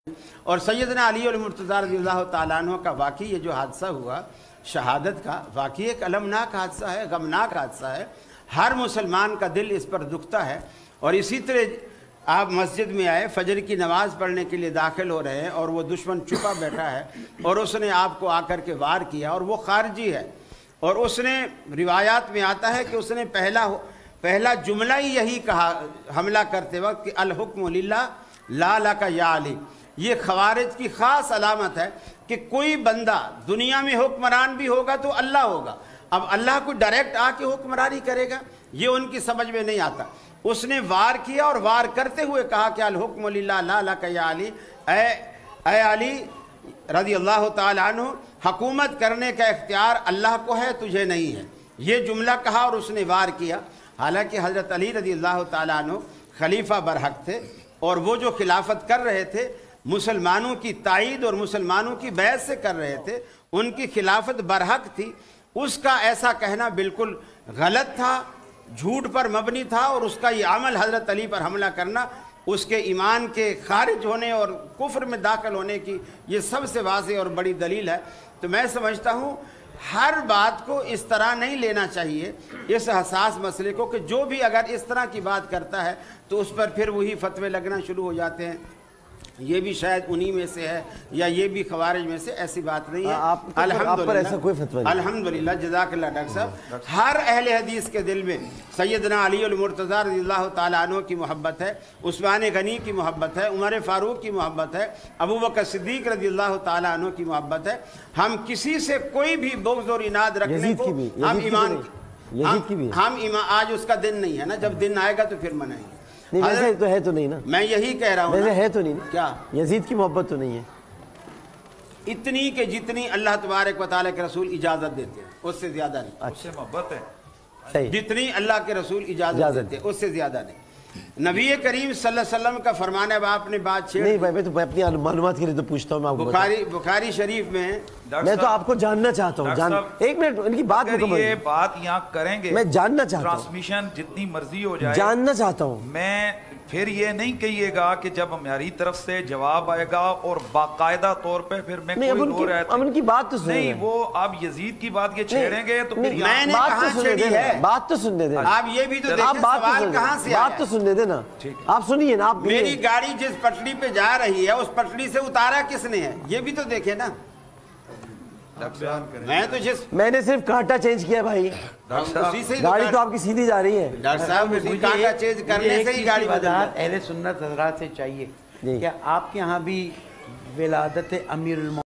اور سیدنا علی المرتضیٰ رضی اللہ تعالیٰ عنہ کا واقعی یہ جو حادثہ ہوا شہادت کا، واقعی ایک المناک حادثہ ہے، غمناک حادثہ ہے، ہر مسلمان کا دل اس پر دکھتا ہے۔ اور اسی طرح آپ مسجد میں آئے، فجر کی نماز پڑھنے کے لیے داخل ہو رہے ہیں اور وہ دشمن چھپا بیٹھا ہے اور اس نے آپ کو آ کر کے وار کیا اور وہ خارجی ہے، اور اس نے روایات میں آتا ہے کہ اس نے پہلا جملہ ہی یہی کہا حملہ کرتے وقت کہ الحکم للہ لا لک یا علی۔ یہ خوارج کی خاص علامت ہے کہ کوئی بندہ دنیا میں حکمران بھی ہوگا تو اللہ ہوگا، اب اللہ کو ڈائریکٹ آ کے حکمرانی کرے گا یہ ان کی سمجھ میں نہیں آتا۔ اس نے وار کیا اور وار کرتے ہوئے کہا کہ الحکم للہ لا لک یا علی، اے علی رضی اللہ تعالیٰ عنہ، حکومت کرنے کا اختیار اللہ کو ہے، تجھے نہیں ہے۔ یہ جملہ کہا اور اس نے وار کیا، حالانکہ حضرت علی رضی اللہ تعالیٰ عنہ خلیفہ برحق تھے اور وہ جو خلافت کر رہے تھے مسلمانوں کی تائید اور مسلمانوں کی بیعت سے کر رہے تھے، ان کی خلافت برحق تھی۔ اس کا ایسا کہنا بالکل غلط تھا، جھوٹ پر مبنی تھا، اور اس کا یہ عمل حضرت علی پر حملہ کرنا اس کے ایمان کے خارج ہونے اور کفر میں داخل ہونے کی یہ سب سے واضح اور بڑی دلیل ہے۔ تو میں سمجھتا ہوں ہر بات کو اس طرح نہیں لینا چاہیے، اس حساس مسئلے کو، کہ جو بھی اگر اس طرح کی بات کرتا ہے تو اس پر پھر وہی فتوے لگنا شروع ہو جاتے ہیں، یہ بھی شاید انہی میں سے ہے یا یہ بھی خوارج میں سے، ایسی بات نہیں ہے۔ الحمدللہ جزاک اللہ ڈاکٹر صاحب، ہر اہل حدیث کے دل میں سیدنا علی المرتضیٰ رضی اللہ تعالیٰ عنہ کی محبت ہے، عثمان غنی کی محبت ہے، عمر فاروق کی محبت ہے، ابوبکر صدیق رضی اللہ تعالیٰ عنہ کی محبت ہے۔ ہم کسی سے کوئی بھی بغض اور عناد رکھنے کو ہم آج اس کا دن نہیں ہے نا، جب دن آئے گا تو پھر منائیں گے۔ نہیں ویسے تو ہے تو نہیں نا، میں یہی کہہ رہا ہوں، ویسے ہے تو نہیں کیا یزید کی محبت تو نہیں ہے اتنی کہ جتنی اللہ تبارک و تعالیٰ کے رسول اجازت دیتے ہیں اس سے زیادہ نہیں، اچھا محبت ہے صحیح، جتنی اللہ کے رسول اجازت دیتے ہیں اس سے زیادہ نہیں۔ نبی کریم صلی اللہ علیہ وسلم کا فرمان ہے، اب آپ نے بات چھیڑ، نہیں بھائی میں تو اپنی معلومات کے لیے تو پوچھتا ہوں، میں آپ کو بخاری شریف میں میں تو آپ کو جاننا چاہتا ہوں، ایک منٹ ان کی بات مکمل، یہ بات یہاں کریں گے، میں جاننا چاہتا ہوں، ٹرانسمیشن جتنی مرضی ہو جائے جاننا چاہتا ہوں، میں پھر یہ نہیں کہیے گا کہ جب ہماری طرف سے جواب آئے گا اور باقاعدہ طور پہ پھر میں کوئی ہو رہا ہے، اب ان کی بات تو سنیں، نہیں وہ آپ یزید کی بات یہ چھیڑیں گے تو پھر میں نے کہاں چھیڑی ہے، بات تو سننے دیں، آپ یہ بھی تو دیکھیں سوال کہاں سے آیا، بات تو سننے دیں نا، آپ سنیے نا، میری گاڑی جس پٹری پہ جا رہی ہے اس پٹری سے اتارا کس نے ہے، یہ بھی تو دیکھیں نا، میں نے صرف کانٹا چینج کیا بھائی، گاڑی تو آپ کی سیدھی جا رہی ہے ڈاکٹر صاحب، کانٹا چینج کرنے سے ہی گاڑی بدل جاتی ہے۔ اہل سنت حضرات سے چاہیے کہ آپ کے ہاں بھی ولادت امیر